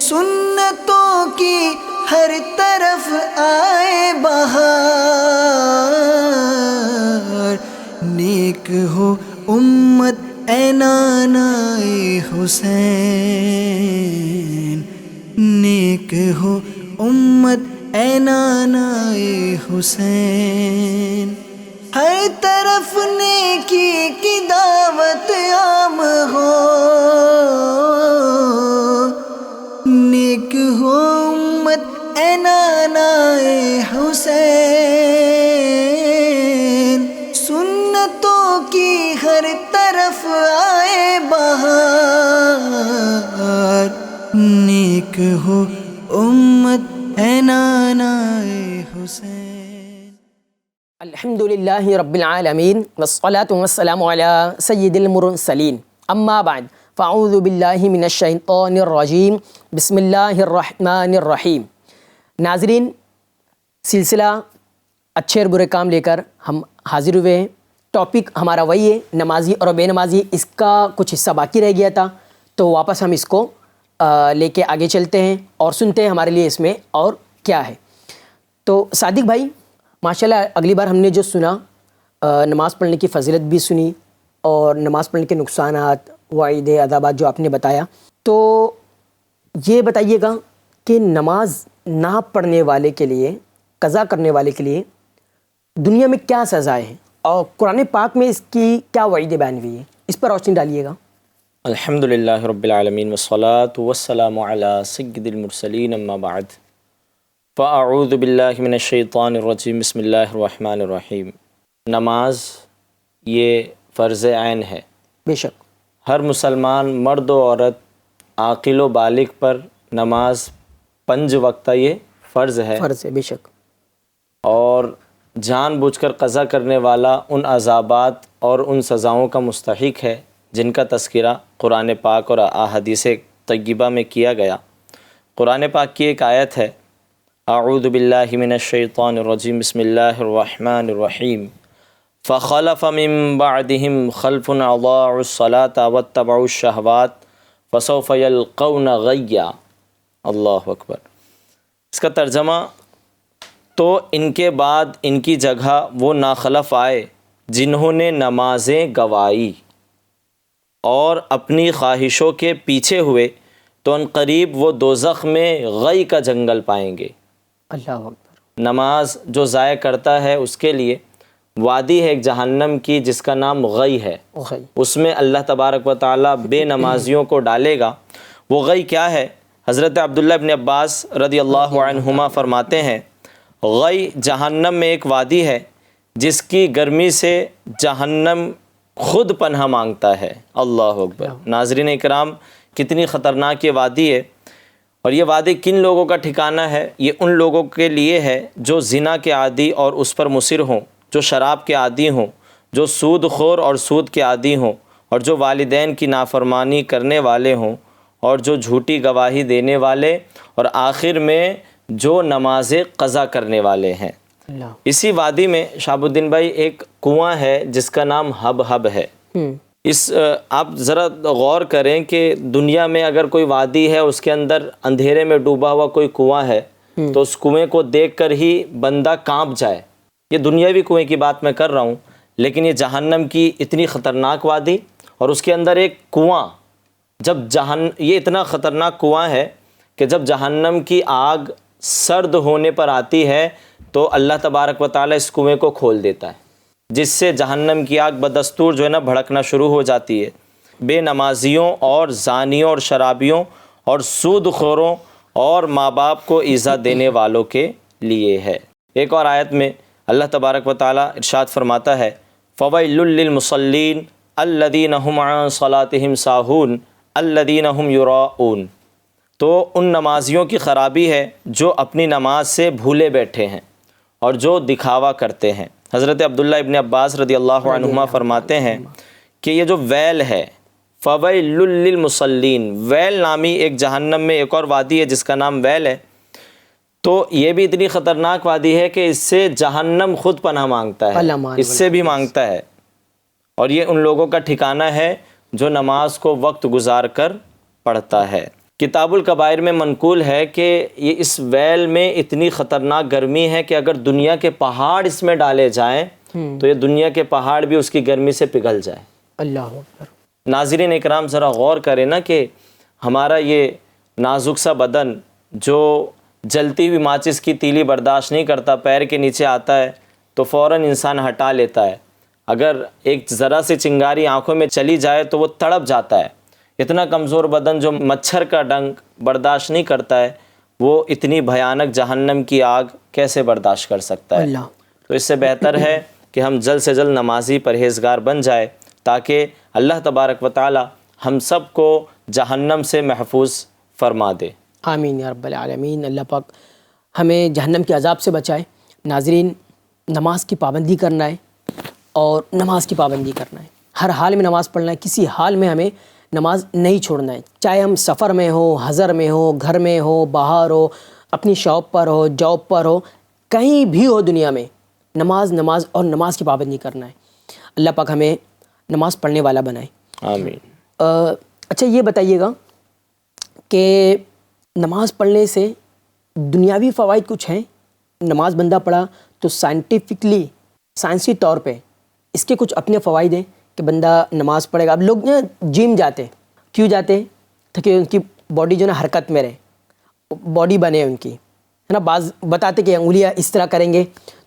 سنتوں کی ہر طرف آئے بہار، نیک ہو امت اے نانائے حسین، نیک ہو امت اے نانائے حسین، ہر طرف نیکی کی دعوت عام ہو، نیک ہو امت اے نانائے حسین، سنتوں کی ہر طرف آئے بہار، نیک ہو امت اے نانائے حسین۔ الحمدللہ رب العالمین والصلاة والسلام علی سید المرسلین، اما بعد فاعوذ باللہ من الشیطان الرجیم، بسم اللہ الرحمن الرحیم۔ ناظرین، سلسلہ اچھے اور برے کام لے کر ہم حاضر ہوئے ہیں۔ ٹاپک ہمارا وہی ہے، نمازی اور بے نمازی۔ اس کا کچھ حصہ باقی رہ گیا تھا، تو واپس ہم اس کو لے کے آگے چلتے ہیں اور سنتے ہیں ہمارے لیے اس میں اور کیا ہے۔ تو صادق بھائی، ماشاءاللہ اگلی بار ہم نے جو سنا، نماز پڑھنے کی فضیلت بھی سنی اور نماز پڑھنے کے نقصانات، وعید، عذابات جو آپ نے بتایا، تو یہ بتائیے گا کہ نماز نہ پڑھنے والے کے لیے، قضا کرنے والے کے لیے دنیا میں کیا سزائیں ہیں اور قرآن پاک میں اس کی کیا وعید بیان ہوئی ہے، اس پر روشنی ڈالیے گا۔ الحمدللہ رب العالمین والصلاة والسلام علی سید المرسلین، اما بعد فاعوذ باللہ من الشیطان الرجیم، بسم اللہ الرحمن الرحیم۔ نماز یہ فرض عین ہے، بے شک ہر مسلمان مرد و عورت، عاقل و بالغ پر نماز 5 وقتہ یہ فرض ہے، بے شک۔ اور جان بوجھ کر قضا کرنے والا ان عذابات اور ان سزاؤں کا مستحق ہے جن کا تذکرہ قرآن پاک اور احادیث طیبہ میں کیا گیا۔ قرآن پاک کی ایک آیت ہے، اعوذ باللہ من الشیطان الرجیم، بسم اللہ الرحمن الرحیم، فخلف من بعدهم خلف اضاعوا الصلاة واتبعوا الشہوات فسوف یلقون غیا۔ اللہ اکبر۔ اس کا ترجمہ، تو ان کے بعد ان کی جگہ وہ ناخلف آئے جنہوں نے نمازیں گوائی اور اپنی خواہشوں کے پیچھے ہوئے، تو ان قریب وہ دوزخ میں غی کا جنگل پائیں گے۔ اللہ اکبر۔ نماز جو ضائع کرتا ہے اس کے لیے وادی ہے ایک جہنم کی جس کا نام غی ہے، اس میں اللہ تبارک و تعالیٰ بے نمازیوں کو ڈالے گا۔ وہ غی کیا ہے؟ حضرت عبداللہ ابن عباس رضی اللہ عنہما فرماتے ہیں، غی جہنم میں ایک وادی ہے جس کی گرمی سے جہنم خود پناہ مانگتا ہے۔ اللہ اکبر۔ ناظرین اکرام، کتنی خطرناک یہ وادی ہے، اور یہ وادی کن لوگوں کا ٹھکانہ ہے؟ یہ ان لوگوں کے لیے ہے جو زنا کے عادی اور اس پر مصر ہوں، جو شراب کے عادی ہوں، جو سود خور اور سود کے عادی ہوں، اور جو والدین کی نافرمانی کرنے والے ہوں، اور جو جھوٹی گواہی دینے والے، اور آخر میں جو نماز قضا کرنے والے ہیں۔ اسی وادی میں شہاب الدین بھائی ایک کنواں ہے جس کا نام ہب ہے۔ آپ ذرا غور کریں کہ دنیا میں اگر کوئی وادی ہے، اس کے اندر اندھیرے میں ڈوبا ہوا کوئی کنواں ہے، تو اس کنویں کو دیکھ کر ہی بندہ کانپ جائے۔ یہ دنیاوی کنویں کی بات میں کر رہا ہوں، لیکن یہ جہنم کی اتنی خطرناک وادی اور اس کے اندر ایک کنواں، یہ اتنا خطرناک کنواں ہے کہ جب جہنم کی آگ سرد ہونے پر آتی ہے تو اللہ تبارک و تعالیٰ اس کنویں کو کھول دیتا ہے، جس سے جہنم کی آگ بدستور جو ہے نا بھڑکنا شروع ہو جاتی ہے۔ بے نمازیوں اور زانیوں اور شرابیوں اور سود خوروں اور ماں باپ کو ایذا دینے والوں کے لیے ہے۔ ایک اور آیت میں اللہ تبارک و تعالیٰ ارشاد فرماتا ہے، فَوَيْلٌ لِّلْمُصَلِّينَ الَّذِينَ هُمْ عَنْ صَلَاتِهِمْ سَاهُونَ الَّذِينَ هُمْ يُرَاءُونَ۔ تو ان نمازیوں کی خرابی ہے جو اپنی نماز سے بھولے بیٹھے ہیں اور جو دکھاوا کرتے ہیں۔ حضرت عبداللہ ابن عباس رضی اللہ عنہما فرماتے ہیں کہ یہ جو ویل ہے، فَوَيْلٌ لِّلْمُصَلِّينَ، ویل نامی ایک جہنم میں ایک اور وادی ہے جس کا نام ویل ہے، تو یہ بھی اتنی خطرناک وادی ہے کہ اس سے جہنم خود پناہ مانگتا ہے، اس سے بھی مانگتا ہے، اور یہ ان لوگوں کا ٹھکانہ ہے جو نماز کو وقت گزار کر پڑھتا ہے۔ کتاب الکبائر میں منقول ہے کہ یہ اس ویل میں اتنی خطرناک گرمی ہے کہ اگر دنیا کے پہاڑ اس میں ڈالے جائیں تو یہ دنیا کے پہاڑ بھی اس کی گرمی سے پگھل جائے. اللہ اکبر. ناظرین اکرام ذرا غور کریں نا کہ ہمارا یہ نازک سا بدن جو جلتی ہوئی ماچس کی تیلی برداشت نہیں کرتا، پیر کے نیچے آتا ہے تو فوراً انسان ہٹا لیتا ہے. اگر ایک ذرا سی چنگاری آنکھوں میں چلی جائے تو وہ تڑپ جاتا ہے. اتنا کمزور بدن جو مچھر کا ڈنک برداشت نہیں کرتا ہے، وہ اتنی بھیانک جہنم کی آگ کیسے برداشت کر سکتا ہے؟ تو اس سے بہتر ہے کہ ہم جلد سے جلد نمازی پرہیزگار بن جائے تاکہ اللہ تبارک و تعالی ہم سب کو جہنم سے محفوظ فرما دے. آمین یا رب العالمین. اللہ پاک ہمیں جہنم کے عذاب سے بچائے. ناظرین، نماز کی پابندی کرنا ہے اور نماز کی پابندی کرنا ہے. ہر حال میں نماز پڑھنا ہے، کسی حال میں ہمیں نماز نہیں چھوڑنا ہے، چاہے ہم سفر میں ہو، حضر میں ہو، گھر میں ہو، باہر ہو، اپنی شاپ پر ہو، جاب پر ہو، کہیں بھی ہو دنیا میں، نماز اور نماز کی پابندی کرنا ہے. اللہ پاک ہمیں نماز پڑھنے والا بنائے. آمین. اچھا یہ بتائیے گا کہ نماز پڑھنے سے دنیاوی فوائد کچھ ہیں؟ نماز بندہ پڑھا تو سائنسی طور پہ اس کے کچھ اپنے فوائد ہیں کہ بندہ نماز پڑھے گا. اب لوگ نا جم جاتے ہیں، کیوں جاتے ہیں؟ تاکہ ان کی باڈی جو نا حرکت میں رہے، باڈی بنے ان کی، ہے نا. بعض بتاتے کہ انگلیاں اس طرح کریں گے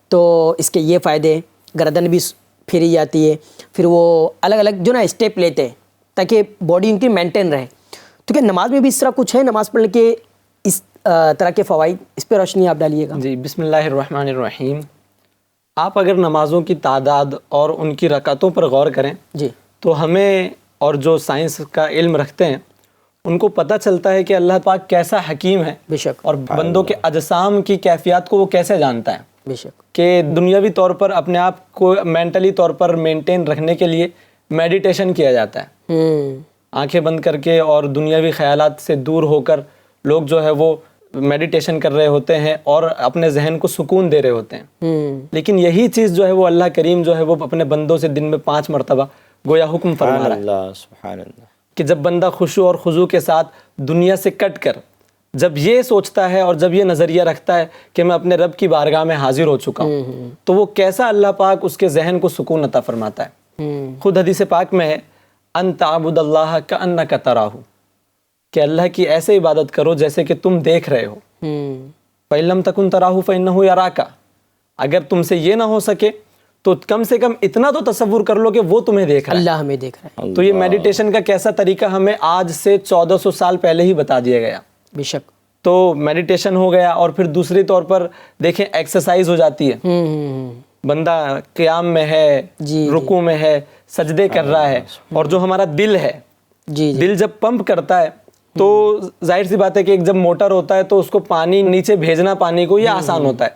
تو اس کے یہ فائدے ہیں، گردن بھی پھیری جاتی ہے، پھر وہ الگ الگ جو نا اسٹیپ لیتے ہیں تاکہ باڈی ان کی مینٹین رہے. تو کیا نماز میں بھی اس طرح کچھ ہے، نماز پڑھنے کے اس طرح کے فوائد؟ اس پہ روشنی آپ ڈالیے گا. جی، بسم اللہ الرحمن الرحیم. آپ اگر نمازوں کی تعداد اور ان کی رکعتوں پر غور کریں جی تو ہمیں اور جو سائنس کا علم رکھتے ہیں ان کو پتہ چلتا ہے کہ اللہ پاک کیسا حکیم ہے، بے شک، اور بندوں کے اجسام کی کیفیات کو وہ کیسے جانتا ہے. بے شک. کہ دنیاوی طور پر اپنے آپ کو مینٹلی طور پر مینٹین رکھنے کے لیے میڈیٹیشن کیا جاتا ہے. آنکھیں بند کر کے اور دنیاوی خیالات سے دور ہو کر لوگ جو ہے وہ میڈیٹیشن کر رہے ہوتے ہیں اور اپنے ذہن کو سکون دے رہے ہوتے ہیں. لیکن یہی چیز جو ہے وہ اللہ کریم جو ہے وہ اپنے بندوں سے دن میں 5 مرتبہ گویا حکم فرما رہا ہے. سبحان اللہ. کہ جب بندہ خشوع اور خضوع کے ساتھ دنیا سے کٹ کر جب یہ سوچتا ہے اور جب یہ نظریہ رکھتا ہے کہ میں اپنے رب کی بارگاہ میں حاضر ہو چکا ہوں، تو وہ کیسا اللہ پاک اس کے ذہن کو سکون عطا فرماتا ہے. خود حدیث پاک میں ہے ان تعبد اللہ کأنک تراہ، کہ اللہ کی ایسے عبادت کرو جیسے کہ تم دیکھ رہے ہو. فإن لم تکن تراہ فإنہ یراک، اگر تم سے یہ نہ ہو سکے تو کم سے کم اتنا تو تصور کر لو کہ وہ تمہیں دیکھ رہا ہے، اللہ ہمیں دیکھ رہا ہے. تو یہ میڈیٹیشن کا کیسا طریقہ ہمیں آج سے 1400 سال پہلے ہی بتا دیا گیا. بے شک. تو میڈیٹیشن ہو گیا، اور پھر دوسری طور پر دیکھیں ایکسرسائز ہو جاتی ہے. بندہ قیام میں ہے، رکوع میں ہے، سجدے کر رہا ہے، اور جو ہمارا دل ہے، دل جب پمپ کرتا ہے تو ظاہر سی بات ہے کہ ایک جب موٹر ہوتا ہے تو اس کو پانی نیچے بھیجنا، پانی کو یہ آسان ہوتا ہے،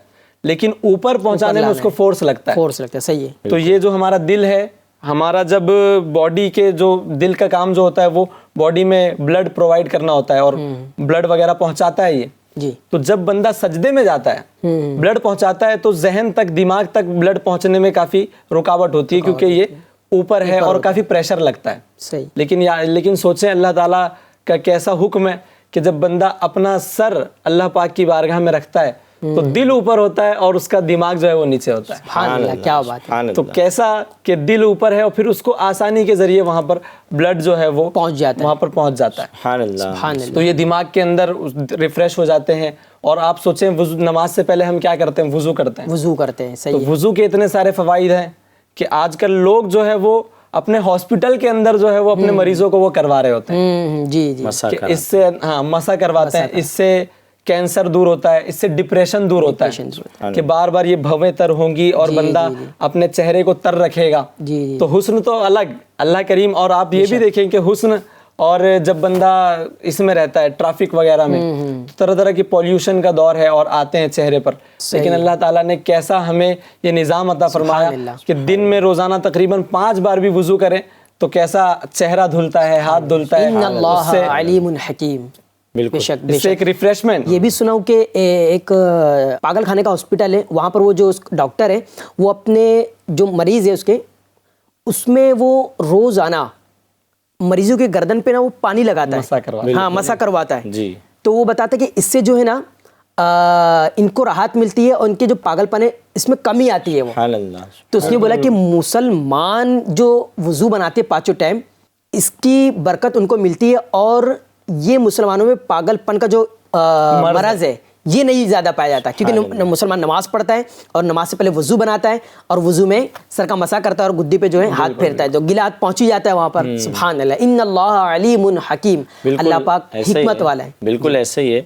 لیکن اوپر پہنچانے میں اس کو فورس لگتا ہے. صحیح ہے. تو یہ جو ہمارا دل ہے، ہمارا جب باڈی کے جو دل کا کام جو ہوتا ہے وہ باڈی میں بلڈ پرووائڈ کرنا ہوتا ہے اور بلڈ وغیرہ پہنچاتا ہے یہ. تو جب بندہ سجدے میں جاتا ہے، بلڈ پہنچاتا ہے، تو ذہن تک، دماغ تک بلڈ پہنچنے میں کافی رکاوٹ ہوتی ہے کیونکہ یہ اوپر ہے اور کافی پریشر لگتا ہے. صحیح. لیکن سوچیں اللہ تعالیٰ کا کیسا حکم ہے کہ جب بندہ اپنا سر اللہ پاک کی بارگاہ میں رکھتا ہے تو دل اوپر ہوتا ہے اور اس کا دماغ جو ہے وہ نیچے ہوتا ہے. سبحان اللہ، کیا بات ہے. تو کیسا کہ دل اوپر ہے اور پھر اس کو آسانی کے ذریعے وہاں پر بلڈ جو ہے وہ پہنچ جاتا ہے، وہاں پر پہنچ جاتا ہے. سبحان اللہ. تو یہ دماغ کے اندر ریفریش ہو جاتے ہیں. اور آپ سوچیں نماز سے پہلے ہم کیا کرتے ہیں؟ وضو کرتے ہیں. صحیح. تو وضو کے اتنے سارے فوائد ہیں کہ آج کل لوگ جو ہے وہ اپنے ہاسپٹل کے اندر جو ہے وہ اپنے مریضوں کو وہ کروا رہے ہوتے ہیں. جی. اس سے مسا کرواتے ہیں، اس سے کینسر دور ہوتا ہے، اس سے ڈپریشن دور ہوتا ہے کہ بار بار یہ بھویں تر ہوں گی اور بندہ اپنے چہرے کو تر رکھے گا. تو حسن تو الگ اللہ کریم. اور آپ یہ بھی دیکھیں کہ حسن، اور جب بندہ اس میں رہتا ہے ٹریفک وغیرہ میں، طرح طرح کی پولیوشن کا دور ہے اور آتے ہیں چہرے پر، لیکن اللہ تعالیٰ نے کیسا ہمیں یہ نظام عطا فرمایا کہ دن میں روزانہ تقریباً 5 بار بھی وضو کریں تو کیسا چہرہ دھلتا ہے، ہاتھ دھلتا ہے. ان اللہ علیم حکیم. بالکل. اس سے ایک ریفریشمنٹ. یہ بھی سنا ہوں کہ ایک پاگل خانے کا ہاسپٹل ہے، وہاں پر وہ جو ڈاکٹر ہے وہ اپنے جو مریض ہے اس میں وہ روزانہ مریضوں کے گردن پہ نا وہ پانی لگاتا مسا ہے, کرواتا ہے. ہاں مسا کرواتا ہے جی. تو وہ بتاتا ہے کہ اس سے جو ہے نا ان کو راحت ملتی ہے اور ان کے جو پاگل پن ہے اس میں کمی آتی ہے وہ. سبحان اللہ. تو اس نے بولا کہ مسلمان جو وضو بناتے پانچوں ٹائم, اس کی برکت ان کو ملتی ہے اور یہ مسلمانوں میں پاگل پن کا جو مرض ہے یہ نہیں زیادہ پایا جاتا, کیونکہ مسلمان نماز پڑھتا ہے اور نماز سے پہلے وضو بناتا ہے اور وضو میں سر کا مسا کرتا ہے اور گدی پہ جو ہے ہاتھ پھیرتا ہے, جو گلا ہاتھ پہنچ ہی جاتا ہے وہاں پر. سبحان اللہ, ان اللہ علیم حکیم, اللہ پاک حکمت والا ہے. بالکل ایسے ہی ہے.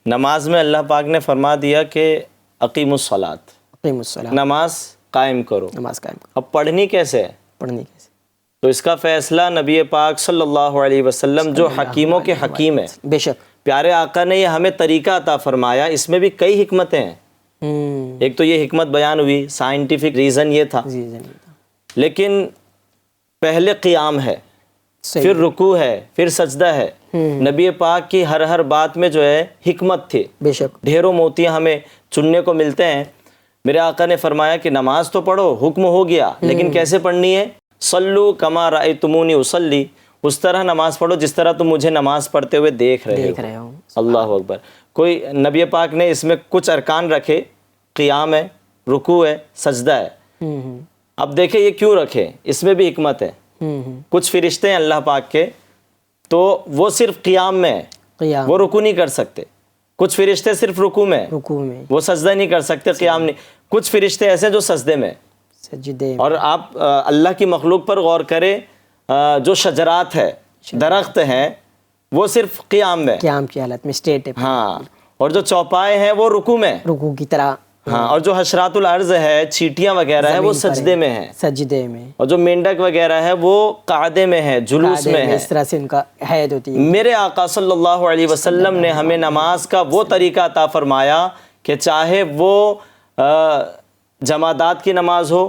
نماز میں اللہ پاک نے فرما دیا کہ اقیم الصلاۃ, نماز قائم کرو. نماز قائم کرو. اب پڑھنی کیسے ہے؟ پڑھنی کیسے؟ تو اس کا فیصلہ نبی پاک صلی اللہ علیہ وسلم جو حکیموں کے حکیم ہیں, بے شک پیارے آقا نے یہ ہمیں طریقہ عطا فرمایا. اس میں بھی کئی حکمتیں ہیں. ایک تو یہ حکمت بیان ہوئی, سائنٹیفک ریزن یہ تھا, لیکن پہلے قیام ہے, پھر رکوع ہے, پھر سجدہ ہے. نبی پاک کی ہر بات میں جو ہے حکمت تھی. بے شک ڈھیروں موتیاں ہمیں چننے کو ملتے ہیں. میرے آقا نے فرمایا کہ نماز تو پڑھو, حکم ہو گیا, لیکن کیسے پڑھنی ہے؟ صلو کما رأیتمونی اصلی, اس طرح نماز پڑھو جس طرح تم مجھے نماز پڑھتے ہوئے دیکھ رہے ہو. اللہ اکبر. کوئی نبی پاک نے اس میں کچھ ارکان رکھے, قیام ہے, رکوع ہے, سجدہ ہے. اب دیکھیں یہ کیوں رکھے, اس میں بھی حکمت ہے. کچھ فرشتے ہیں اللہ پاک کے, تو وہ صرف قیام میں ہیں, وہ رکوع نہیں کر سکتے. کچھ فرشتے صرف رکوع میں, وہ سجدہ نہیں کر سکتے, قیام نہیں. کچھ فرشتے ایسے جو سجدے میں. اور آپ اللہ کی مخلوق پر غور کریں, جو شجرات ہے, درخت ہیں, وہ صرف قیام میں, قیام کی حالت میں اسٹیٹ ہے. ہاں, اور جو چوپائے ہیں وہ رکوع میں, رکوع کی طرح. ہاں, اور جو حشرات الارض ہے, چیٹیاں وغیرہ ہے, وہ سجدے میں ہیں, سجدے میں. اور جو مینڈک وغیرہ ہے وہ قعدے میں ہے, جلوس میں ہے. اس طرح سے ان کا حید ہوتی ہے. میرے آقا صلی اللہ علیہ وسلم نے ہمیں نماز کا وہ طریقہ عطا فرمایا کہ چاہے وہ جمادات کی نماز ہو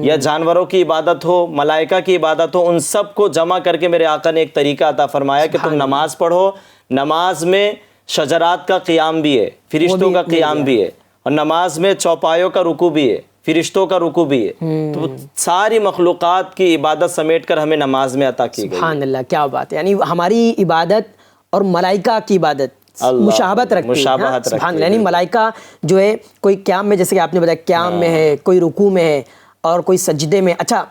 یا جانوروں کی عبادت ہو, ملائکہ کی عبادت ہو, ان سب کو جمع کر کے میرے آقا نے ایک طریقہ عطا فرمایا کہ تم نماز پڑھو. نماز میں شجرات کا قیام بھی ہے, فرشتوں کا قیام بھی ہے, اور نماز میں چوپایوں کا رکوع بھی ہے, فرشتوں کا رکوع بھی ہے. تو ساری مخلوقات کی عبادت سمیٹ کر ہمیں نماز میں عطا کی گئی. سبحان اللہ, کیا بات ہے. یعنی ہماری عبادت اور ملائکہ کی عبادت مشابہت رکھتی ہے. سبحان اللہ. یعنی ملائکہ جو ہے کوئی قیام میں, جیسے کہ آپ نے بتایا قیام میں ہے, کوئی رکوع میں ہے, اور کوئی سجدے میں. اچھا,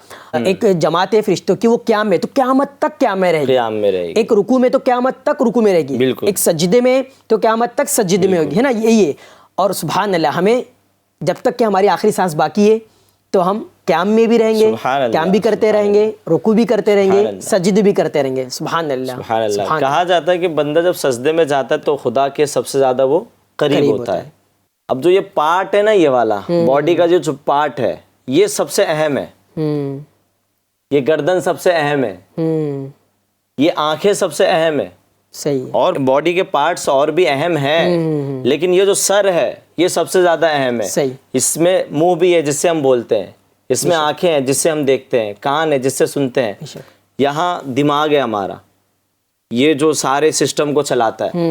ایک جماعت ہے فرشتوں کی, وہ قیام میں, تو قیامت تک قیام میں رہے گی. قیام میں رہے گی. ایک رکوع میں تو قیامت تک رکوع میں رہے گی. ایک سجدے میں تو قیامت تک سجدے میں ہوگی, ہے نا, یہی ہے. اور سبحان اللہ, ہمیں جب تک کہ ہماری آخری سانس باقی ہے تو ہم قیام میں بھی رہیں گے, قیام بھی کرتے رہیں گے, رکوع بھی کرتے رہیں گے, سجدے بھی کرتے رہیں گے. سبحان اللہ. سبحان اللہ. کہا جاتا ہے کہ بندہ جب سجدے میں جاتا ہے تو خدا کے سب سے زیادہ وہ قریب ہوتا ہے. اب جو یہ پارٹ ہے نا, یہ والا باڈی کا جو پارٹ ہے, یہ سب سے اہم ہے. یہ گردن سب سے اہم ہے, یہ آنکھیں سب سے اہم ہے. صحیح. اور باڈی کے پارٹس اور بھی اہم ہیں, لیکن یہ جو سر ہے یہ سب سے زیادہ اہم ہے. صحیح. اس میں منہ بھی ہے جس سے ہم بولتے ہیں, اس میں آنکھیں ہیں جس سے ہم دیکھتے ہیں, کان ہے جس سے سنتے ہیں, یہاں دماغ ہے ہمارا, یہ جو سارے سسٹم کو چلاتا ہے.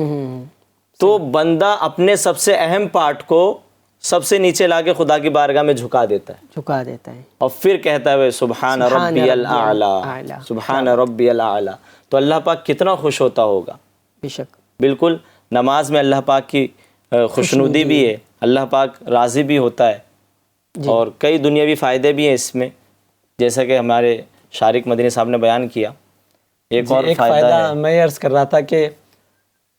تو بندہ اپنے سب سے اہم پارٹ کو سب سے نیچے لا کے خدا کی بارگاہ میں جھکا دیتا ہے, اور پھر کہتا ہے سبحان ربی الاعلی, سبحان ربی الاعلی. تو اللہ پاک کتنا خوش ہوتا ہوگا. بے شک. بالکل. نماز میں اللہ پاک کی خوشنودی بھی ہے, اللہ پاک راضی بھی ہوتا ہے, اور کئی دنیاوی فائدے بھی ہیں اس میں, جیسا کہ ہمارے شارق مدنی صاحب نے بیان کیا. ایک اور فائدہ میں عرض کر رہا تھا کہ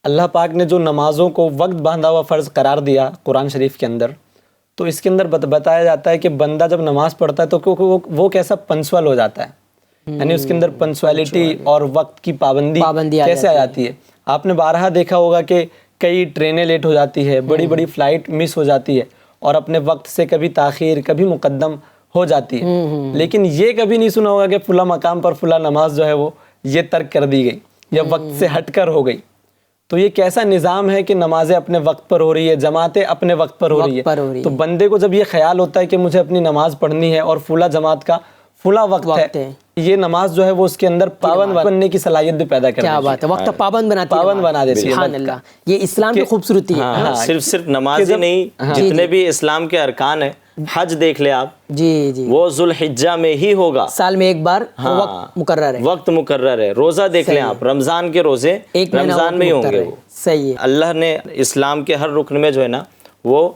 اللہ پاک نے جو نمازوں کو وقت باندھا ہوا فرض قرار دیا قرآن شریف کے اندر, تو اس کے اندر بتایا جاتا ہے کہ بندہ جب نماز پڑھتا ہے تو وہ کیسا پنسول ہو جاتا ہے. یعنی اس کے اندر پنسویلٹی اور وقت کی پابندی کیسے آ جاتی ہے. آپ نے بارہا دیکھا ہوگا کہ کئی ٹرینیں لیٹ ہو جاتی ہے, بڑی بڑی فلائٹ مس ہو جاتی ہے, اور اپنے وقت سے کبھی تاخیر کبھی مقدم ہو جاتی ہے. لیکن یہ کبھی نہیں سنا ہوگا کہ فلاں مقام پر فلاں نماز جو ہے وہ یہ ترک کر دی گئی یا وقت سے ہٹ کر ہو گئی. تو یہ کیسا نظام ہے کہ نمازیں اپنے وقت پر ہو رہی ہے, جماعتیں اپنے وقت پر ہو رہی ہے. تو بندے کو جب یہ خیال ہوتا ہے کہ مجھے اپنی نماز پڑھنی ہے اور فلاں جماعت کا فلاں وقت ہے, یہ نماز جو ہے وہ اس کے اندر پابند بننے کی صلاحیت بھی پیدا کرتی ہے. کیا بات ہے, وقت پابند بنا دیتی ہے. سبحان اللہ. یہ اسلام کی خوبصورتی ہے. صرف نماز ہی نہیں, جتنے بھی اسلام کے ارکان ہیں حج دیکھ لے آپ, جی جی, وہ ذوالحجہ میں ہی ہوگا, سال میں ایک بار, وقت مقرر ہے, وقت مقرر ہے. روزہ دیکھ لیں آپ, رمضان کے روزے رمضان میں ہی ہوں گے. وہ صحیح ہے. اللہ نے اسلام کے ہر رکن میں جو ہے نا وہ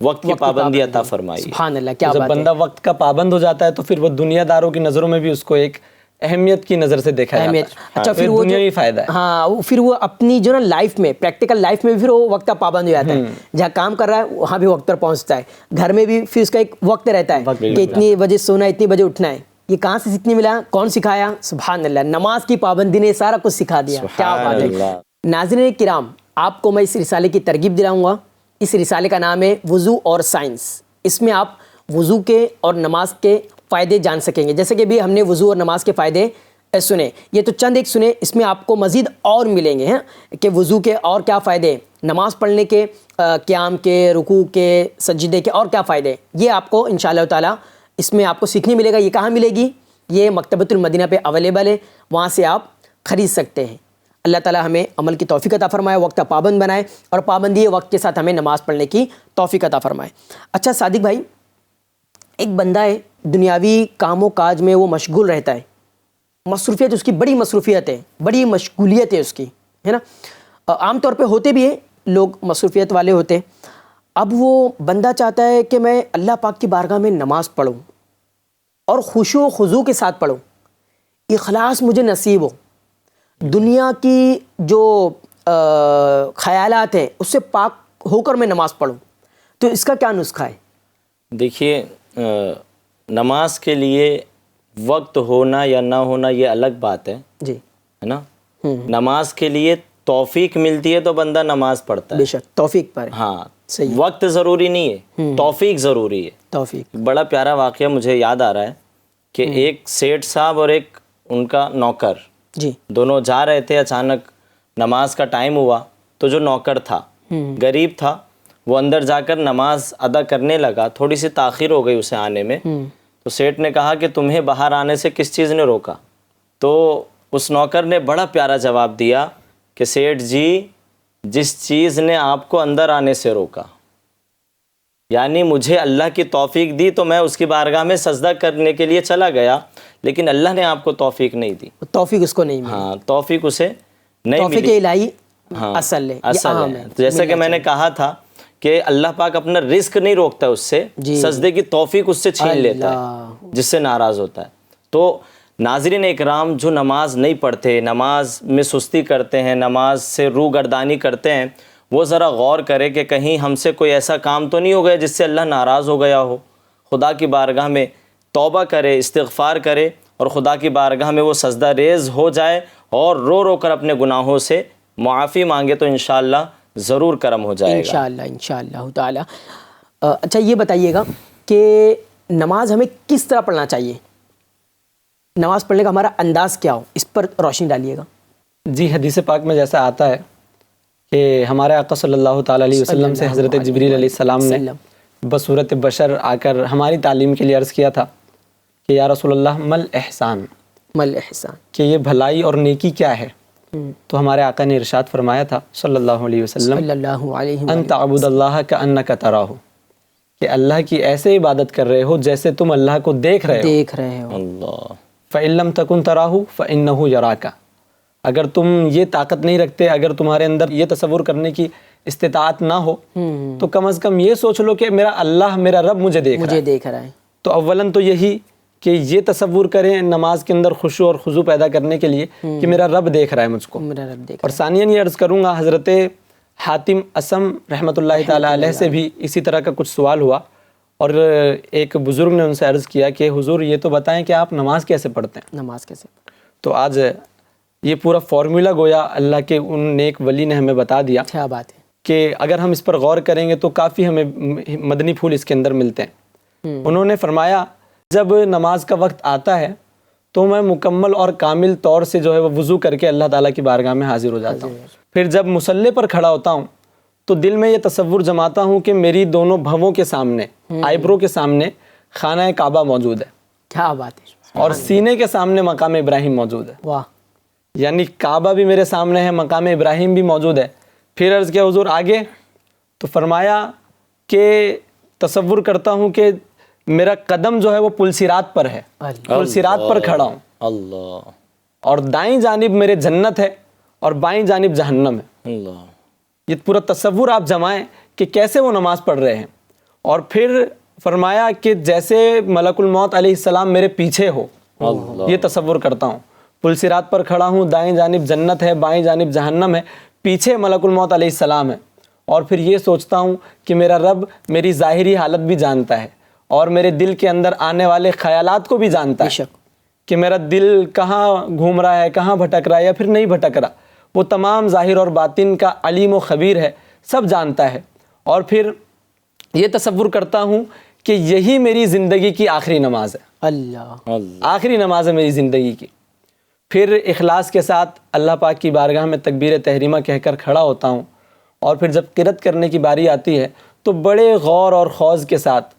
وقت کی پابندی عطا فرمائی. سبحان اللہ, کیا جب بات ہے. بندہ وقت کا پابند ہو جاتا ہے تو پھر وہ دنیا داروں کی نظروں میں بھی اس کو ایک اہمیت کی نظر سے دیکھا جاتا ہے. اچھا, پھر وہ دنیاوی فائدہ ہے. ہاں, پھر وہ اپنی جو نا لائف میں, پریکٹیکل لائف میں بھی پھر وہ وقت کا پابند ہو جاتا ہے. جہاں کام کر رہا ہے وہاں بھی وقت پر پہنچتا ہے, گھر میں بھی پھر اس کا ایک وقت رہتا ہے کہ اتنی بجے سونا, اتنی بجے اٹھنا ہے. یہ کہاں سے سیکھنے ملا, کون سکھایا؟ سبحان اللہ, نماز کی پابندی نے سارا کچھ سکھا دیا. کیا بات ہے. ناظرین کرام, آپ کو میں اس رسالے کی ترغیب دلاؤں گا. اس رسالے کا نام ہے وضو اور سائنس. اس میں آپ وضو کے اور نماز کے فائدے جان سکیں گے. جیسے کہ بھی ہم نے وضو اور نماز کے فائدے سنے, یہ تو چند ایک سنے, اس میں آپ کو مزید اور ملیں گے کہ وضو کے اور کیا فائدے, نماز پڑھنے کے, قیام کے, رکوع کے, سجدے کے اور کیا فائدے, یہ آپ کو انشاءاللہ تعالی اس میں آپ کو سیکھنے ملے گا. یہ کہاں ملے گی؟ یہ مکتبۃ المدینہ پہ اویلیبل ہے, وہاں سے آپ خرید سکتے ہیں. اللہ تعالی ہمیں عمل کی توفیق عطا فرمائے, وقت کا پابند بنائے اور پابندی وقت کے ساتھ ہمیں نماز پڑھنے کی توفیق عطا فرمائے. اچھا صادق بھائی, ایک بندہ ہے دنیاوی کام و کاج میں وہ مشغول رہتا ہے, مصروفیت اس کی بڑی مصروفیت ہے, بڑی مشغولیت ہے اس کی, ہے نا. عام طور پہ ہوتے بھی ہیں لوگ مصروفیت والے ہوتے ہیں. اب وہ بندہ چاہتا ہے کہ میں اللہ پاک کی بارگاہ میں نماز پڑھوں اور خشوع و خضوع کے ساتھ پڑھوں, اخلاص مجھے نصیب ہو, دنیا کی جو خیالات ہیں اس سے پاک ہو کر میں نماز پڑھوں. تو اس کا کیا نسخہ ہے؟ دیکھیے, نماز کے لیے وقت ہونا یا نہ ہونا یہ الگ بات ہے, جی, ہے نا. نماز کے لیے توفیق ملتی ہے تو بندہ نماز پڑھتا ہے. بے شک, توفیق پر. ہاں, صحیح. وقت ضروری نہیں ہے, توفیق ضروری ہے. توفیق. بڑا پیارا واقعہ مجھے یاد آ رہا ہے کہ ایک سیٹھ صاحب اور ایک ان کا نوکر, جی, دونوں جا رہے تھے. اچانک نماز کا ٹائم ہوا تو جو نوکر تھا, غریب تھا, وہ اندر جا کر نماز ادا کرنے لگا. تھوڑی سی تاخیر ہو گئی اسے آنے میں, تو سیٹھ نے کہا کہ تمہیں باہر آنے سے کس چیز نے روکا؟ تو اس نوکر نے بڑا پیارا جواب دیا کہ سیٹھ جی, جس چیز نے آپ کو اندر آنے سے روکا, یعنی مجھے اللہ کی توفیق دی تو میں اس کی بارگاہ میں سجدہ کرنے کے لیے چلا گیا, لیکن اللہ نے آپ کو توفیق نہیں دی. توفیق اس کو نہیں ملی. ہاں, توفیق اسے نہیں ملی. توفیق الہی ہاں, اصل ہے, اصل ہے. جیسا کہ میں نے کہا تھا کہ اللہ پاک اپنا رزق نہیں روکتا اس سے, سجدے کی توفیق اس سے چھین لیتا ہے جس سے ناراض ہوتا ہے. تو ناظرین اکرام, جو نماز نہیں پڑھتے, نماز میں سستی کرتے ہیں, نماز سے روح گردانی کرتے ہیں, وہ ذرا غور کرے کہ کہیں ہم سے کوئی ایسا کام تو نہیں ہو گیا جس سے اللہ ناراض ہو گیا ہو. خدا کی بارگاہ میں توبہ کرے, استغفار کرے اور خدا کی بارگاہ میں وہ سجدہ ریز ہو جائے اور رو رو کر اپنے گناہوں سے معافی مانگے تو انشاءاللہ ضرور کرم ہو جائے گا. انشاءاللہ تعالی. اچھا یہ بتائیے گا کہ نماز ہمیں کس طرح پڑھنا چاہیے, نماز پڑھنے کا ہمارا انداز کیا ہو, اس پر روشنی ڈالیے گا. جی, حدیث پاک میں جیسا آتا ہے کہ ہمارے آقا صلی اللہ تعالی علیہ وسلم سے حضرت جبریل علیہ السلام نے بصورت بشر آ کر ہماری تعلیم کے لیے عرض کیا تھا کہ یا رسول اللہ مل احسان, مل احسان, کہ یہ بھلائی اور نیکی کیا ہے؟ تو ہمارے آقا نے ارشاد فرمایا تھا صلی اللہ علیہ وسلم, ان تعبد اللہ کأنک تراہ, کہ اللہ کی ایسے عبادت کر رہے ہو جیسے تم اللہ کو دیکھ رہے ہو. اللہ. فإن لم تکن تراہ فإنہ یراک, اگر تم یہ طاقت نہیں رکھتے, اگر تمہارے اندر یہ تصور کرنے کی استطاعت نہ ہو تو کم از کم یہ سوچ لو کہ میرا اللہ, میرا رب مجھے دیکھ رہا ہے. تو اولاً تو یہی کہ یہ تصور کریں نماز کے اندر خشوع اور خضوع پیدا کرنے کے لیے کہ میرا رب دیکھ رہا ہے مجھ کو. اور ثانیاً یہ عرض کروں گا, حضرت حاتم اسم رحمۃ اللہ تعالی علیہ سے بھی اسی طرح کا کچھ سوال ہوا, اور ایک بزرگ نے ان سے عرض کیا کہ حضور یہ تو بتائیں کہ آپ نماز کیسے پڑھتے ہیں. نماز کیسے؟ تو آج یہ پورا فارمولا گویا اللہ کے ان نیک ولی نے ہمیں بتا دیا. کیا بات ہے کہ اگر ہم اس پر غور کریں گے تو کافی ہمیں مدنی پھول اس کے اندر ملتے ہیں. انہوں نے فرمایا جب نماز کا وقت آتا ہے تو میں مکمل اور کامل طور سے جو ہے وہ وضو کر کے اللہ تعالیٰ کی بارگاہ میں حاضر ہو جاتا ہوں. پھر جب مصلی پر کھڑا ہوتا ہوں تو دل میں یہ تصور جماتا ہوں کہ میری دونوں بھووں کے سامنے, آئیبرو کے سامنے خانہ کعبہ موجود ہے. کیا بات ہے. اور سینے کے سامنے مقام ابراہیم موجود ہے. واہ. یعنی کعبہ بھی میرے سامنے ہے, مقام ابراہیم بھی موجود ہے. پھر عرض کیا حضور آگے؟ تو فرمایا کہ تصور کرتا ہوں کہ میرا قدم جو ہے وہ پل صراط پر ہے، پل صراط پر کھڑا ہوں، اللہ، اور دائیں جانب میرے جنت ہے اور بائیں جانب جہنم ہے۔ اللہ، یہ پورا تصور آپ جمائیں کہ کیسے وہ نماز پڑھ رہے ہیں۔ اور پھر فرمایا کہ جیسے ملک الموت علیہ السلام میرے پیچھے ہو، یہ تصور کرتا ہوں، پل صراط پر کھڑا ہوں، دائیں جانب جنت ہے، بائیں جانب جہنم ہے، پیچھے ملک الموت علیہ السلام ہے، اور پھر یہ سوچتا ہوں کہ میرا رب میری ظاہری حالت بھی جانتا ہے اور میرے دل کے اندر آنے والے خیالات کو بھی جانتا ہے کہ میرا دل کہاں گھوم رہا ہے، کہاں بھٹک رہا ہے یا پھر نہیں بھٹک رہا، وہ تمام ظاہر اور باطن کا علیم و خبیر ہے، سب جانتا ہے۔ اور پھر یہ تصور کرتا ہوں کہ یہی میری زندگی کی آخری نماز ہے، اللہ، آخری نماز ہے میری زندگی کی۔ پھر اخلاص کے ساتھ اللہ پاک کی بارگاہ میں تکبیر تحریمہ کہہ کر کھڑا ہوتا ہوں، اور پھر جب قرأت کرنے کی باری آتی ہے تو بڑے غور اور خوض کے ساتھ،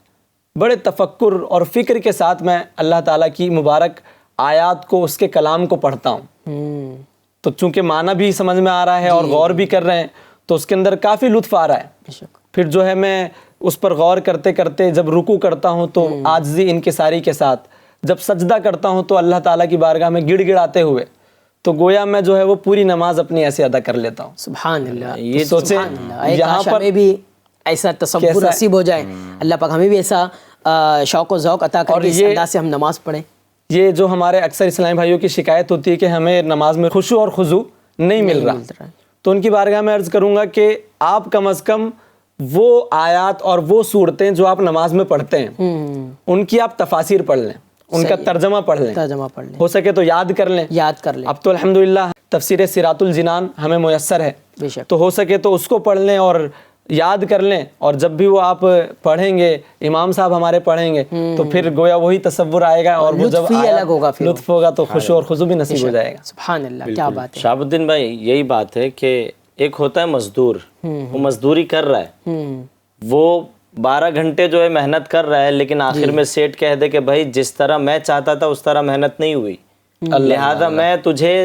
بڑے تفکر اور فکر کے ساتھ میں اللہ تعالیٰ کی مبارک آیات کو، اس کے کلام کو پڑھتا ہوں۔ تو چونکہ معنی بھی سمجھ میں آ رہا ہے اور غور بھی کر رہے ہیں تو اس کے اندر کافی لطف آ رہا ہے۔ پھر جو ہے میں اس پر غور کرتے کرتے جب رکوع کرتا ہوں تو عاجزی انکساری کے ساتھ، جب سجدہ کرتا ہوں تو اللہ تعالیٰ کی بارگاہ میں گڑ گڑاتے ہوئے، تو گویا میں جو ہے وہ پوری نماز اپنی ایسے ادا کر لیتا ہوں۔ سبحان اللہ، یہ سوچیں یہاں پر ہمیں بھی ایسا تصور نصیب ہو جائے، اللہ پاک ہمیں بھی ایسا شوق و ذوق عطا کر کے اس انداز سے ہم نماز پڑھیں۔ یہ جو ہمارے اکثر اسلامی بھائیوں کی شکایت ہوتی ہے کہ ہمیں نماز میں خشوع اور خضوع نہیں مل رہا، تو ان کی بارگاہ میں عرض کروں گا کہ آپ کم از کم وہ آیات اور وہ صورتیں جو آپ نماز میں پڑھتے ہیں ان کی آپ تفاسیر پڑھ لیں، ان کا ترجمہ پڑھ لیں، ہو سکے تو یاد کر لیں۔ اب تو الحمدللہ تفسیر صراط الجنان ہمیں میسر ہے، تو ہو سکے تو اس کو پڑھ لیں اور یاد کر لیں، اور جب بھی وہ آپ پڑھیں گے، امام صاحب ہمارے پڑھیں گے، تو پھر گویا وہی تصور آئے گا اور وہ جب لطف ہوگا تو خوشی اور خضوع بھی نصیب ہو جائے گا۔ سبحان اللہ، کیا بات ہے شہاب الدین بھائی، یہی بات ہے کہ ایک ہوتا ہے مزدور، وہ مزدوری کر رہا ہے، وہ 12 گھنٹے جو ہے محنت کر رہا ہے، لیکن آخر میں سیٹ کہہ دے کہ بھائی جس طرح میں چاہتا تھا اس طرح محنت نہیں ہوئی، لہذا میں تجھے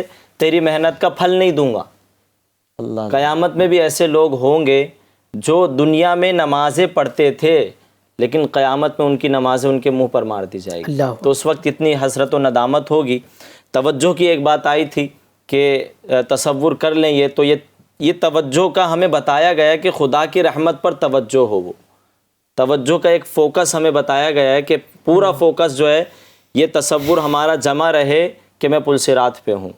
تیری محنت کا پھل نہیں دوں گا۔ قیامت میں بھی ایسے لوگ ہوں گے جو دنیا میں نمازیں پڑھتے تھے لیکن قیامت میں ان کی نمازیں ان کے منہ پر مار دی جائے گی، تو اس وقت اتنی حسرت و ندامت ہوگی۔ توجہ کی ایک بات آئی تھی کہ تصور کر لیں، یہ تو یہ توجہ کا ہمیں بتایا گیا کہ خدا کی رحمت پر توجہ ہو، وہ توجہ کا ایک فوکس ہمیں بتایا گیا ہے کہ پورا فوکس جو ہے یہ تصور ہمارا جمع رہے کہ میں پل صراط پہ ہوں،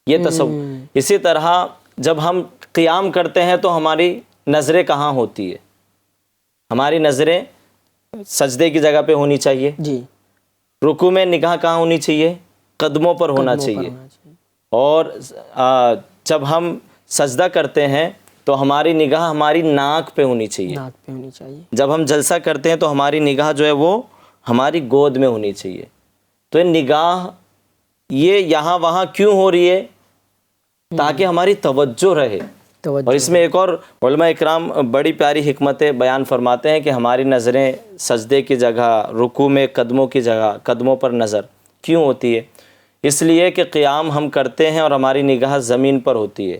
یہ تصور۔ اسی طرح جب ہم قیام کرتے ہیں تو ہماری نظریں کہاں ہوتی ہے؟ ہماری نظریں سجدے کی جگہ پہ ہونی چاہیے، رکوع میں نگاہ کہاں ہونی چاہیے؟ قدموں پر ہونا چاہیے، اور جب ہم سجدہ کرتے ہیں تو ہماری نگاہ ہماری ناک پہ ہونی چاہیے، جب ہم جلسہ کرتے ہیں تو ہماری نگاہ جو ہے وہ ہماری گود میں ہونی چاہیے۔ تو یہ نگاہ یہ یہاں وہاں کیوں ہو رہی ہے؟ تاکہ ہماری توجہ رہے۔ اور اس میں ایک اور علماء اکرام بڑی پیاری حکمتیں بیان فرماتے ہیں کہ ہماری نظریں سجدے کی جگہ، رکوع میں قدموں کی جگہ، قدموں پر نظر کیوں ہوتی ہے؟ اس لیے کہ قیام ہم کرتے ہیں اور ہماری نگاہ زمین پر ہوتی ہے،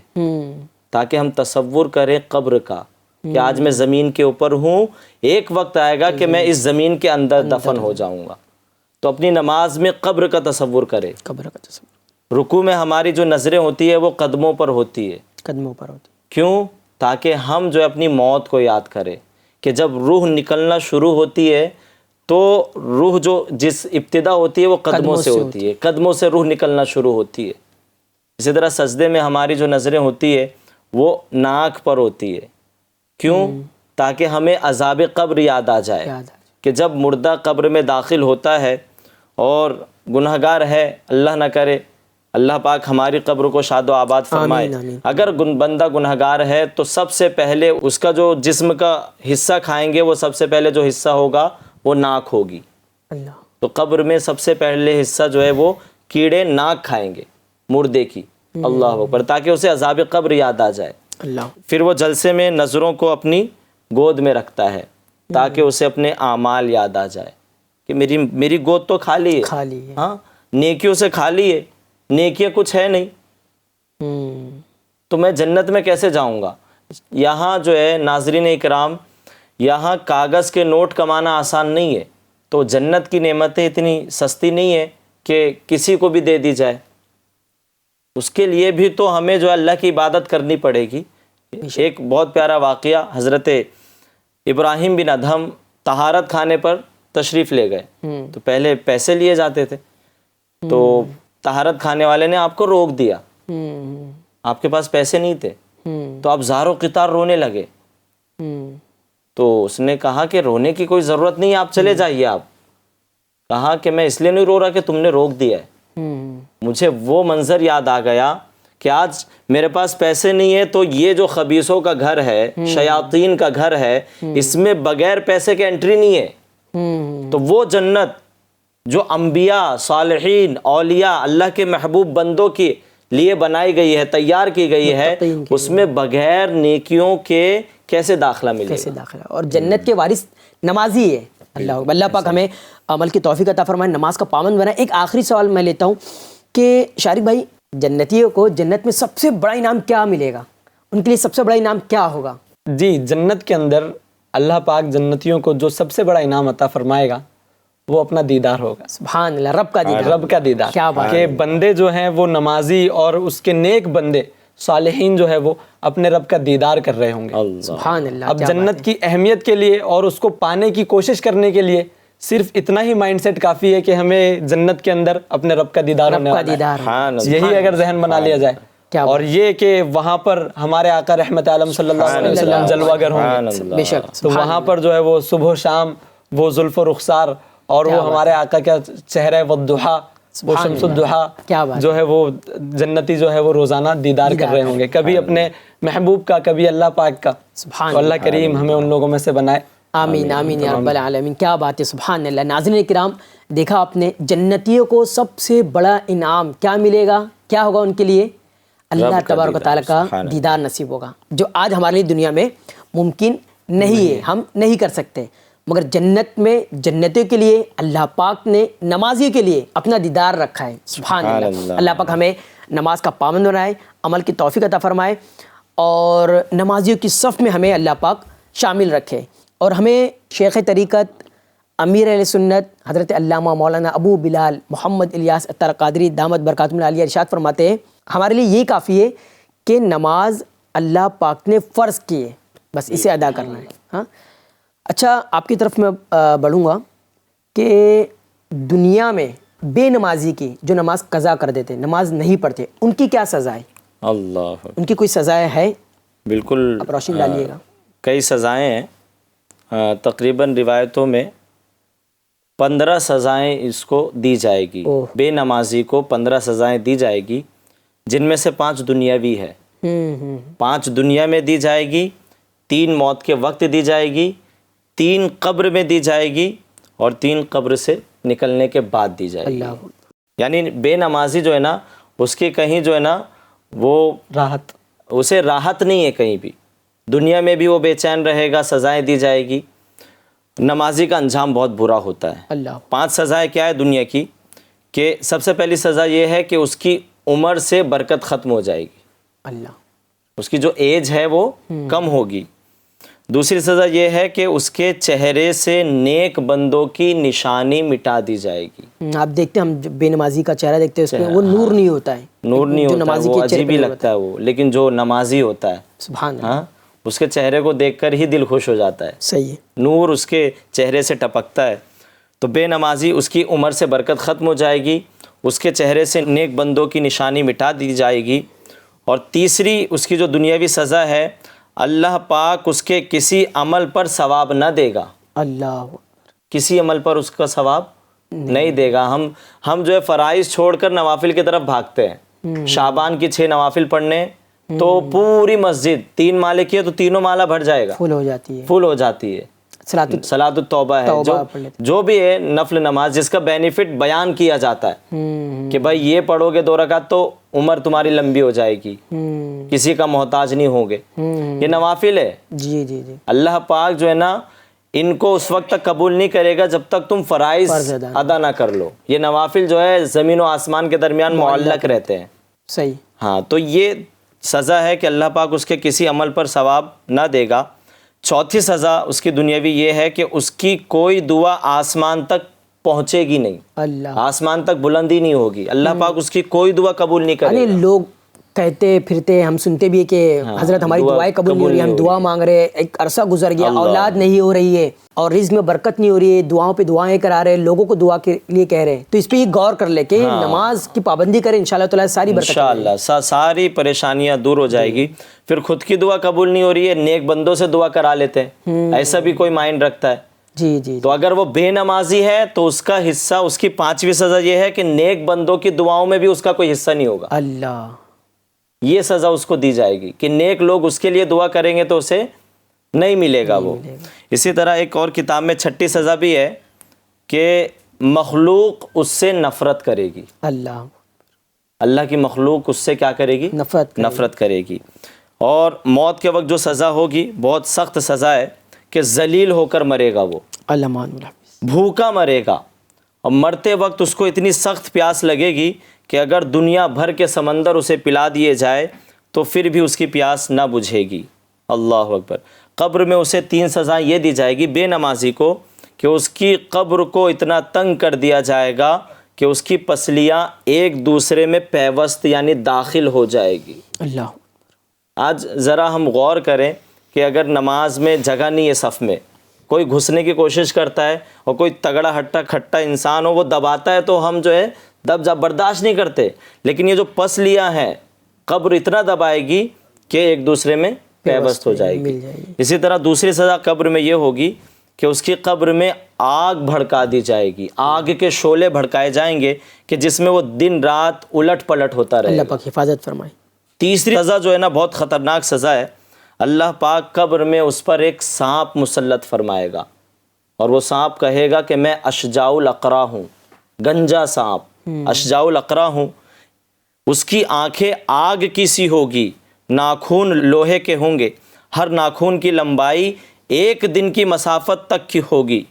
تاکہ ہم تصور کریں قبر کا کہ آج میں زمین کے اوپر ہوں، ایک وقت آئے گا کہ میں اس زمین کے اندر دفن ہو جاؤں گا، تو اپنی نماز میں قبر کا تصور کرے۔ رکوع میں ہماری جو نظریں ہوتی ہے وہ قدموں پر ہوتی ہے، کیوں؟ تاکہ ہم جو اپنی موت کو یاد کرے کہ جب روح نکلنا شروع ہوتی ہے تو روح جو جس ابتدا ہوتی ہے وہ قدموں سے ہوتی ہے، قدموں سے روح نکلنا شروع ہوتی ہے۔ اسی طرح سجدے میں ہماری جو نظریں ہوتی ہے وہ ناک پر ہوتی ہے، کیوں؟ تاکہ ہمیں عذاب قبر یاد آ جائے کہ جب مردہ قبر میں داخل ہوتا ہے اور گنہگار ہے، اللہ نہ کرے، اللہ پاک ہماری قبر کو شاد و آباد فرمائے، اگر بندہ گنہگار ہے تو سب سے پہلے اس کا جو جسم کا حصہ کھائیں گے وہ سب سے پہلے جو حصہ ہوگا وہ ناک ہوگی، تو قبر میں سب سے پہلے حصہ جو ہے وہ کیڑے ناک کھائیں گے مردے کی، اللہ اکبر، تاکہ اسے عذاب قبر یاد آ جائے۔ پھر وہ جلسے میں نظروں کو اپنی گود میں رکھتا ہے تاکہ اسے اپنے اعمال یاد آ جائے کہ میری گود تو خالی ہے، ہاں نیکیوں سے خالی ہے، نیکیاں کچھ ہے نہیں، تو میں جنت میں کیسے جاؤں گا؟ یہاں جو ہے ناظرین اکرام، یہاں کاغذ کے نوٹ کمانا آسان نہیں ہے، تو جنت کی نعمتیں اتنی سستی نہیں ہیں کہ کسی کو بھی دے دی جائے. اس کے لیے بھی تو ہمیں جو اللہ کی عبادت کرنی پڑے گی. ایک بہت پیارا واقعہ، حضرت ابراہیم بن ادہم طہارت خانے پر تشریف لے گئے. تو پہلے پیسے لیے جاتے تھے، تو طہارت خانے والے نے آپ کو روک دیا، آپ کے پاس پیسے نہیں تھے، تو آپ زار و قطار رونے لگے. تو اس نے کہا کہ رونے کی کوئی ضرورت نہیں، آپ چلے جائیے. آپ کہا کہ میں اس لیے نہیں رو رہا کہ تم نے روک دیا ہے. مجھے وہ منظر یاد آ گیا کہ آج میرے پاس پیسے نہیں ہے تو یہ جو خبیثوں کا گھر ہے، شیاطین کا گھر ہے، اس میں بغیر پیسے کے انٹری نہیں ہے. تو وہ جنت جو انبیاء، صالحین، اولیاء، اللہ کے محبوب بندوں کے لیے بنائی گئی ہے، تیار کی گئی ہے، اس میں بغیر نیکیوں کے کیسے داخلہ ملے گا؟ کیسے داخلہ؟ اور جنت کے وارث نمازی ہے. اللہ پاک ہمیں عمل کی توفیق عطا فرمائے، نماز کا پابند بنائے. ایک آخری سوال میں لیتا ہوں کہ شارق بھائی، جنتیوں کو جنت میں سب سے بڑا انعام کیا ملے گا؟ ان کے لیے سب سے بڑا انعام کیا ہوگا؟ جی، جنت کے اندر اللہ پاک جنتیوں کو جو سب سے بڑا انعام عطا فرمائے گا وہ اپنا دیدار ہوگا. سبحان اللہ، رب کا دیدار. رب کا دیدار. کیا بات کہ بندے جو ہیں وہ نمازی اور اس کے نیک بندے صالحین جو ہے وہ اپنے رب کا دیدار کر رہے ہوں گے. سبحان اللہ. اب جنت کی اہمیت کے لیے اور اس کو پانے کی کوشش کرنے کے لیے صرف اتنا ہی مائنڈ سیٹ کافی ہے کہ ہمیں جنت کے اندر اپنے رب کا دیدار ہونے والا ہے. یہی اگر ذہن بنا لیا جائے، اور یہ کہ وہاں پر ہمارے آقا رحمت عالم صلی اللہ علیہ وسلم جلوہ گر ہوں گے. بے شک. تو وہاں پر جو ہے وہ صبح و شام وہ زلف و رخسار اور وہ ہمارے آقا کا چہرہ والضحیٰ، وہ شمس الضحیٰ جو ہے وہ جنتی جو ہے وہ روزانہ دیدار کر رہے ہوں گے، کبھی اپنے محبوب کا، کبھی اللہ پاک کا. تو اللہ کریم ہمیں ان لوگوں میں سے بنائے. آمین آمین یا رب العالمین. کیا بات ہے، سبحان اللہ. ناظرین کرام، دیکھا آپ نے، جنتیوں کو سب سے بڑا انعام کیا ملے گا؟ کیا ہوگا ان کے لیے؟ اللہ تبارک و تعالیٰ کا دیدار نصیب ہوگا، جو آج ہمارے لیے دنیا میں ممکن نہیں ہے، ہم نہیں کر سکتے. مگر جنت میں جنتیوں کے لیے اللہ پاک نے نمازی کے لیے اپنا دیدار رکھا ہے. سبحان اللہ. اللہ پاک ہمیں نماز کا پابند بنائے، عمل کی توفیق عطا فرمائے، اور نمازیوں کی صف میں ہمیں اللہ پاک شامل رکھے. اور ہمیں شیخ طریقت امیر اہل سنت حضرت علامہ مولانا ابو بلال محمد الیاس عطار قادری دامت برکاتہم العالیہ ارشاد فرماتے ہیں، ہمارے لیے یہ کافی ہے کہ نماز اللہ پاک نے فرض کی ہے، بس اسے ادا کرنا ہے. ہاں اچھا، آپ کی طرف میں بڑھوں گا کہ دنیا میں بے نمازی کی، جو نماز قضا کر دیتے، نماز نہیں پڑھتے، ان کی کیا سزا ہے؟ اللہ، ان کی کوئی سزا ہے؟ بالکل، آپ روشنی ڈالیے گا. کئی سزائیں ہیں، تقریباً روایتوں میں 15 سزائیں اس کو دی جائے گی. بے نمازی کو 15 سزائیں دی جائے گی، جن میں سے 5 دنیاوی ہے. 5 دنیا میں دی جائے گی، 3 موت کے وقت دی جائے گی، 3 قبر میں دی جائے گی، اور 3 قبر سے نکلنے کے بعد دی جائے گی. یعنی بے نمازی جو ہے نا، اس کی کہیں جو ہے نا وہ راحت، اسے راحت نہیں ہے کہیں بھی. دنیا میں بھی وہ بے چین رہے گا، سزائیں دی جائے گی. نمازی کا انجام بہت برا ہوتا ہے. 5 سزائیں کیا ہے دنیا کی؟ کہ سب سے پہلی سزا یہ ہے کہ اس کی عمر سے برکت ختم ہو جائے گی، اس کی جو ایج ہے وہ کم ہوگی. دوسری سزا یہ ہے کہ اس کے چہرے سے نیک بندوں کی نشانی مٹا دی جائے گی. آپ دیکھتے ہیں، ہم بے نمازی کا چہرہ دیکھتے ہیں، اس میں وہ نور نہیں ہوتا ہے، نور نہیں ہوتا ہے، وہ عجیب ہی لگتا ہے وہ. لیکن جو نمازی ہوتا ہے، سبحان اللہ، ہاں، اس کے چہرے کو دیکھ کر ہی دل خوش ہو جاتا ہے. صحیح ہے، نور اس کے چہرے سے ٹپکتا ہے. تو بے نمازی، اس کی عمر سے برکت ختم ہو جائے گی، اس کے چہرے سے نیک بندوں کی نشانی مٹا دی جائے گی. اور تیسری اس کی جو دنیاوی سزا ہے، اللہ پاک اس کے کسی عمل پر ثواب نہ دے گا. اللہ، کسی عمل پر اس کا ثواب نہیں دے گا. ہم جو ہے فرائض چھوڑ کر نوافل کی طرف بھاگتے ہیں. شعبان کی 6 نوافل پڑھنے تو پوری مسجد 3 مالے کی ہے تو تینوں مالا بھر جائے گا، فل ہو جاتی ہے، فل ہو جاتی ہے. صلاۃ التوبہ ہے، جو بھی ہے نفل نماز، جس کا بینیفٹ بیان کیا جاتا ہے کہ بھائی یہ پڑھو گے 2 رکعت تو عمر تمہاری لمبی ہو جائے گی، کسی کا محتاج نہیں ہوگے. یہ نوافل ہے. جی جی جی. اللہ پاک جو ہے نا، ان کو اس وقت تک قبول نہیں کرے گا جب تک تم فرائض ادا نہ کر لو. یہ نوافل جو ہے زمین و آسمان کے درمیان معلق رہتے ہیں. صحیح. ہاں، تو یہ سزا ہے کہ اللہ پاک اس کے کسی عمل پر ثواب نہ دے گا. چوتھی سزا اس کی دنیاوی یہ ہے کہ اس کی کوئی دعا آسمان تک پہنچے گی نہیں، اللہ، آسمان تک بلندی نہیں ہوگی، اللہ پاک اس کی کوئی دعا قبول نہیں کرے گا۔ لوگ کہتے پھرتے، ہم سنتے بھی کہ حضرت ہماری دعائیں قبول نہیں ہو رہی، ہم دعا مانگ رہے، ایک عرصہ گزر گیا، اولاد نہیں ہو رہی ہے اور رزق میں برکت نہیں ہو رہی ہے، دعاؤں پہ دعائیں کرا رہے، لوگوں کو دعا کے لیے کہہ رہے ہیں، تو اس پہ یہ غور کر لے کہ نماز کی پابندی کرے، انشاءاللہ تعالیٰ ساری برکت، انشاءاللہ ساری پریشانیاں دور ہو جائے گی۔ پھر خود کی دعا قبول نہیں ہو رہی ہے، نیک بندوں سے دعا کرا لیتے ہیں، ایسا بھی کوئی مائنڈ رکھتا ہے۔ جی جی، تو اگر وہ بے نمازی ہے تو اس کا حصہ، اس کی 5ویں سزا یہ ہے کہ نیک بندوں کی دعاؤں میں بھی اس کا کوئی حصہ نہیں ہوگا۔ اللہ، یہ سزا اس کو دی جائے گی کہ نیک لوگ اس کے لیے دعا کریں گے تو اسے نہیں ملے گا وہ۔ اسی طرح ایک اور کتاب میں 6ٹھی سزا بھی ہے کہ مخلوق اس سے نفرت کرے گی، اللہ، اللہ کی مخلوق اس سے کیا کرے گی؟ نفرت کرے گی۔ اور موت کے وقت جو سزا ہوگی بہت سخت سزا ہے کہ ذلیل ہو کر مرے گا، وہ اللہ مان اللہ، بھوکا مرے گا، اور مرتے وقت اس کو اتنی سخت پیاس لگے گی کہ اگر دنیا بھر کے سمندر اسے پلا دیے جائے تو پھر بھی اس کی پیاس نہ بجھے گی۔ اللہ اکبر۔ قبر میں اسے 3 سزائیں یہ دی جائے گی بے نمازی کو کہ اس کی قبر کو اتنا تنگ کر دیا جائے گا کہ اس کی پسلیاں ایک دوسرے میں پیوست یعنی داخل ہو جائے گی۔ اللہ، آج ذرا ہم غور کریں کہ اگر نماز میں جگہ نہیں ہے، صف میں کوئی گھسنے کی کوشش کرتا ہے اور کوئی تگڑا ہٹا کھٹا انسان ہو وہ دباتا ہے تو ہم جو ہے دب جب برداشت نہیں کرتے، لیکن یہ جو پسلیاں ہیں قبر اتنا دبائے گی کہ ایک دوسرے میں پیوست ہو جائے گی۔ اسی طرح دوسری سزا قبر میں یہ ہوگی کہ اس کی قبر میں آگ بھڑکا دی جائے گی، آگ کے شعلے بھڑکائے جائیں گے کہ جس میں وہ دن رات الٹ پلٹ ہوتا رہے گا۔ اللہ پاک حفاظت فرمائے۔ تیسری سزا جو ہے نا بہت خطرناک سزا ہے، اللہ پاک قبر میں اس پر ایک سانپ مسلط فرمائے گا، اور وہ سانپ کہے گا کہ میں اشجاع الاقرا ہوں، گنجا سانپ، اشجاع الاقرا ہوں۔ اس کی آنکھیں آگ کی سی ہوگی، ناخون لوہے کے ہوں گے، ہر ناخون کی لمبائی 1 دن کی مسافت تک کی ہوگی۔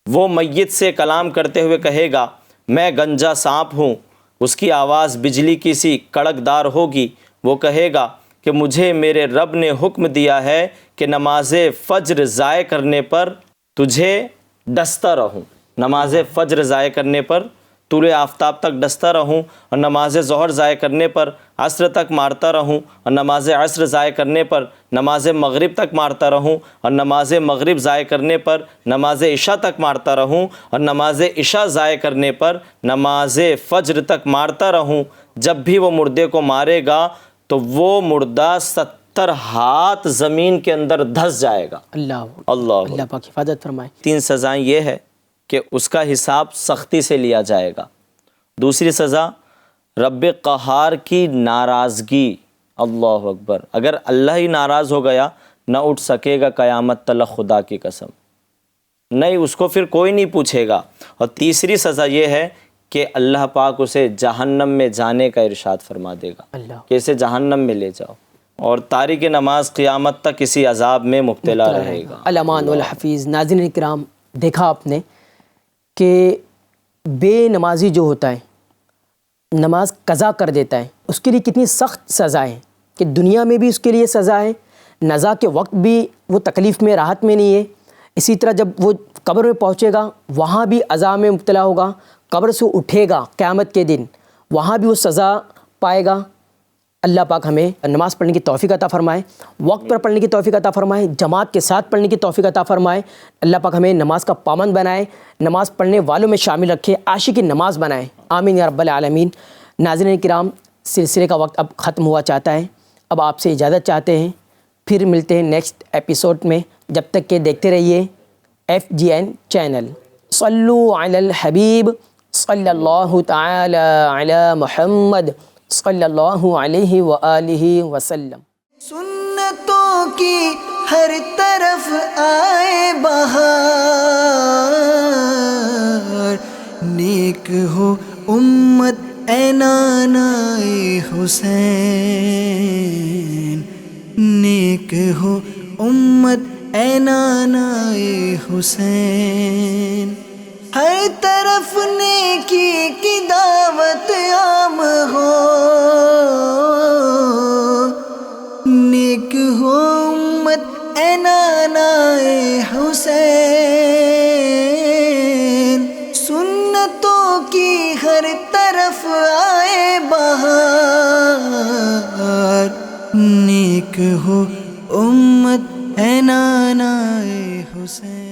وہ میت سے کلام کرتے ہوئے کہے گا میں گنجا سانپ ہوں، اس کی آواز بجلی کی سی کڑک دار ہوگی۔ وہ کہے گا کہ مجھے میرے رب نے حکم دیا ہے کہ نماز فجر ضائع کرنے پر تجھے ڈستا رہوں، نماز فجر ضائع کرنے پر طلوع آفتاب تک ڈستا رہوں، اور نماز ظہر ضائع کرنے پر عصر تک مارتا رہوں، اور نماز عصر ضائع کرنے پر نماز مغرب تک مارتا رہوں، اور نماز مغرب ضائع کرنے پر نماز عشاء تک مارتا رہوں، اور نماز عشاء ضائع کرنے پر نماز فجر تک مارتا رہوں۔ جب بھی وہ مردے کو مارے گا تو وہ مردہ 70 ہاتھ زمین کے اندر دھس جائے گا۔ اللہ پاک حفاظت فرمائے۔ 3 سزائیں یہ ہے کہ اس کا حساب سختی سے لیا جائے گا۔ دوسری سزا رب قہار کی ناراضگی، اللہ اکبر، اگر اللہ ہی ناراض ہو گیا نہ اٹھ سکے گا قیامت تلک، خدا کی قسم، نہیں اس کو پھر کوئی نہیں پوچھے گا۔ اور تیسری سزا یہ ہے کہ اللہ پاک اسے جہنم میں جانے کا ارشاد فرما دے گا کہ اسے جہنم میں لے جاؤ، اور تارک نماز قیامت تک کسی عذاب میں مبتلا رہے گا۔ الامان والحفیظ۔ ناظرین کرام، دیکھا آپ نے کہ بے نمازی جو ہوتا ہے، نماز قضا کر دیتا ہے، اس کے لیے کتنی سخت سزا ہے کہ دنیا میں بھی اس کے لیے سزا ہے، نزا کے وقت بھی وہ تکلیف میں راحت میں نہیں ہے، اسی طرح جب وہ قبر میں پہنچے گا وہاں بھی عذاب میں مبتلا ہوگا، قبر سے اٹھے گا قیامت کے دن وہاں بھی وہ سزا پائے گا۔ اللہ پاک ہمیں نماز پڑھنے کی توفیق عطا فرمائے، وقت پر پڑھنے کی توفیق عطا فرمائے، جماعت کے ساتھ پڑھنے کی توفیق عطا فرمائے۔ اللہ پاک ہمیں نماز کا پابند بنائے، نماز پڑھنے والوں میں شامل رکھے، عاشق نماز بنائے، آمین یا رب العالمین۔ ناظرین کرام، سلسلے کا وقت اب ختم ہوا چاہتا ہے، اب آپ سے اجازت چاہتے ہیں، پھر ملتے ہیں نیکسٹ ایپیسوڈ میں، جب تک کہ دیکھتے رہیے FGN چینل۔ صلو علی الحبیب صلی اللہ تعالی علی محمد صلی اللہ علیہ وآلہ وسلم۔ سنتوں کی ہر طرف آئے بہار، نیک ہو امت اے نانائے حسین، نیک ہو امت اے نانائے حسین، ہر طرف نیکی کی دعوت عام ہو، نیک ہو امت اے نانائے حسین، سنتوں کی ہر طرف آئے بہار، نیک ہو امت ہے نانائے حسین۔